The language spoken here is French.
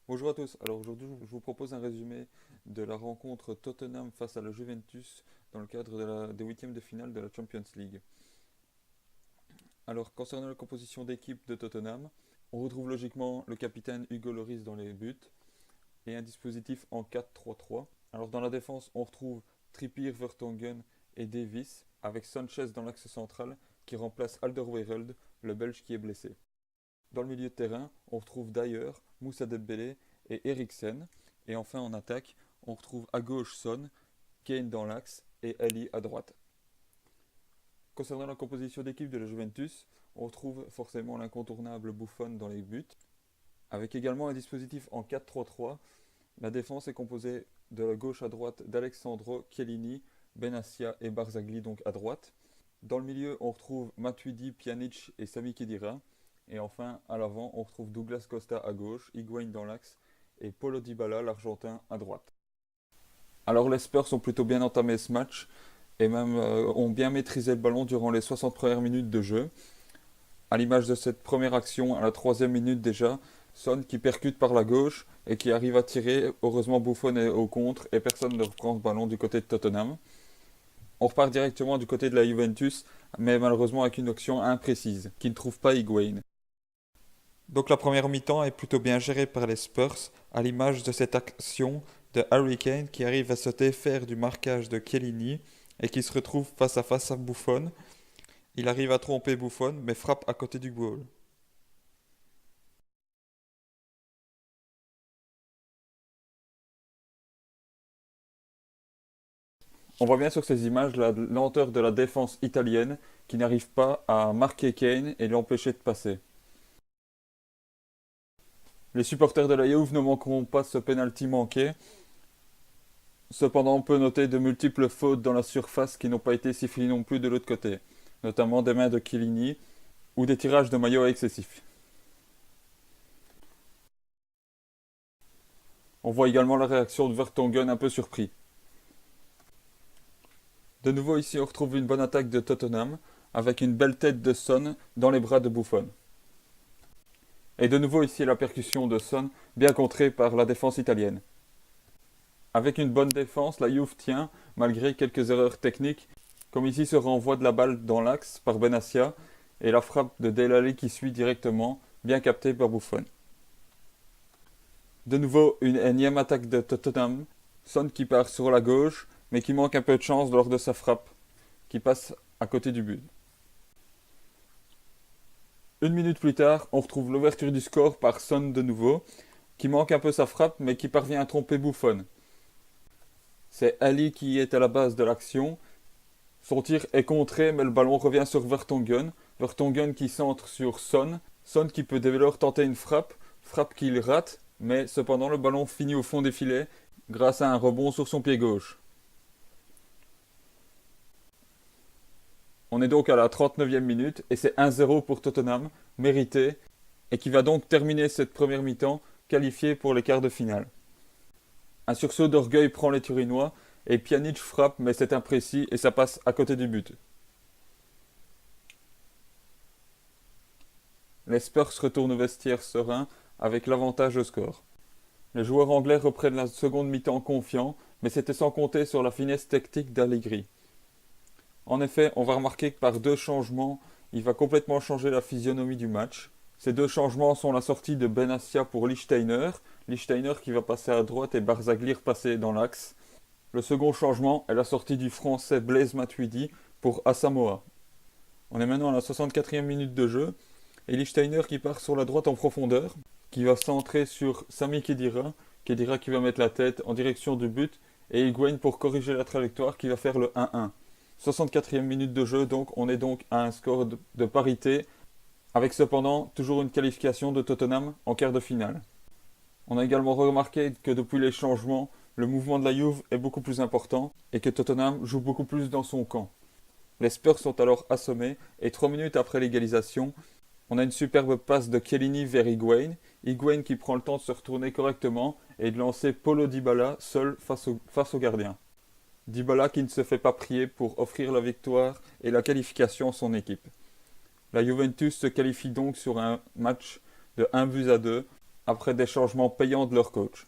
Bonjour à tous. Alors aujourd'hui, je vous propose un résumé de la rencontre Tottenham face à la Juventus dans le cadre des huitièmes de finale de la Champions League. Alors concernant la composition d'équipe de Tottenham, on retrouve logiquement le capitaine Hugo Lloris dans les buts et un dispositif en 4-3-3. Alors dans la défense, on retrouve Trippier, Vertonghen et Davies avec Sanchez dans l'axe central qui remplace Alderweireld, le Belge qui est blessé. Dans le milieu de terrain, on retrouve Dyer, Moussa Dembélé et Eriksen. Et enfin en attaque, on retrouve à gauche Son, Kane dans l'axe et Ali à droite. Concernant la composition d'équipe de la Juventus, on retrouve forcément l'incontournable Buffon dans les buts, avec également un dispositif en 4-3-3. La défense est composée de la gauche à droite d'Alexandro, Chiellini, Benassia et Barzagli donc à droite. Dans le milieu, on retrouve Matuidi, Pjanic et Sami Khedira. Et enfin, à l'avant, on retrouve Douglas Costa à gauche, Higuaín dans l'axe et Paulo Dybala, l'Argentin, à droite. Alors les Spurs ont plutôt bien entamé ce match et même ont bien maîtrisé le ballon durant les 60 premières minutes de jeu. À l'image de cette première action, à la 3e minute déjà, Son qui percute par la gauche et qui arrive à tirer. Heureusement, Buffon est au contre et personne ne reprend ce ballon du côté de Tottenham. On repart directement du côté de la Juventus, mais malheureusement avec une action imprécise, qui ne trouve pas Higuaín. Donc la première mi-temps est plutôt bien gérée par les Spurs, à l'image de cette action de Harry Kane qui arrive à se défaire du marquage de Chiellini et qui se retrouve face à face à Buffon. Il arrive à tromper Buffon, mais frappe à côté du goal. On voit bien sur ces images la lenteur de la défense italienne qui n'arrive pas à marquer Kane et l'empêcher de passer. Les supporters de la Juve ne manqueront pas ce penalty manqué. Cependant, on peut noter de multiples fautes dans la surface qui n'ont pas été sifflées non plus de l'autre côté, notamment des mains de Chiellini ou des tirages de maillot excessifs. On voit également la réaction de Vertonghen un peu surpris. De nouveau ici, on retrouve une bonne attaque de Tottenham avec une belle tête de Son dans les bras de Buffon. Et de nouveau ici la percussion de Son bien contrée par la défense italienne. Avec une bonne défense, la Juve tient malgré quelques erreurs techniques, comme ici ce renvoi de la balle dans l'axe par Benassia et la frappe de Dele Alli qui suit directement, bien captée par Buffon. De nouveau une énième attaque de Tottenham, Son qui part sur la gauche, mais qui manque un peu de chance lors de sa frappe, qui passe à côté du but. Une minute plus tard, on retrouve l'ouverture du score par Son de nouveau, qui manque un peu sa frappe, mais qui parvient à tromper Buffon. C'est Ali qui est à la base de l'action. Son tir est contré, mais le ballon revient sur Vertonghen. Vertonghen qui centre sur Son. Son qui peut dès lors tenter une frappe. Frappe qu'il rate, mais cependant le ballon finit au fond des filets grâce à un rebond sur son pied gauche. On est donc à la 39e minute et c'est 1-0 pour Tottenham, mérité, et qui va donc terminer cette première mi-temps qualifié pour les quarts de finale. Un sursaut d'orgueil prend les Turinois et Pjanic frappe mais c'est imprécis et ça passe à côté du but. Les Spurs retournent au vestiaire serein avec l'avantage au score. Les joueurs anglais reprennent la seconde mi-temps confiants, mais c'était sans compter sur la finesse tactique d'Allegri. En effet, on va remarquer que par deux changements, il va complètement changer la physionomie du match. Ces deux changements sont la sortie de Benassia pour Lichtsteiner, Lichtsteiner qui va passer à droite et Barzagli repasser dans l'axe. Le second changement est la sortie du français Blaise Matuidi pour Asamoah. On est maintenant à la 64e minute de jeu et Lichtsteiner qui part sur la droite en profondeur, qui va centrer sur Sami Khedira, Khedira qui va mettre la tête en direction du but et Higuaín pour corriger la trajectoire qui va faire le 1-1. 64e minute de jeu, donc on est donc à un score de parité, avec cependant toujours une qualification de Tottenham en quart de finale. On a également remarqué que depuis les changements, le mouvement de la Juve est beaucoup plus important et que Tottenham joue beaucoup plus dans son camp. Les Spurs sont alors assommés et 3 minutes après l'égalisation, on a une superbe passe de Chiellini vers Higuaín, Higuaín qui prend le temps de se retourner correctement et de lancer Paulo Dybala seul face au gardien. Dybala qui ne se fait pas prier pour offrir la victoire et la qualification à son équipe. La Juventus se qualifie donc sur un match de 1-2 après des changements payants de leur coach.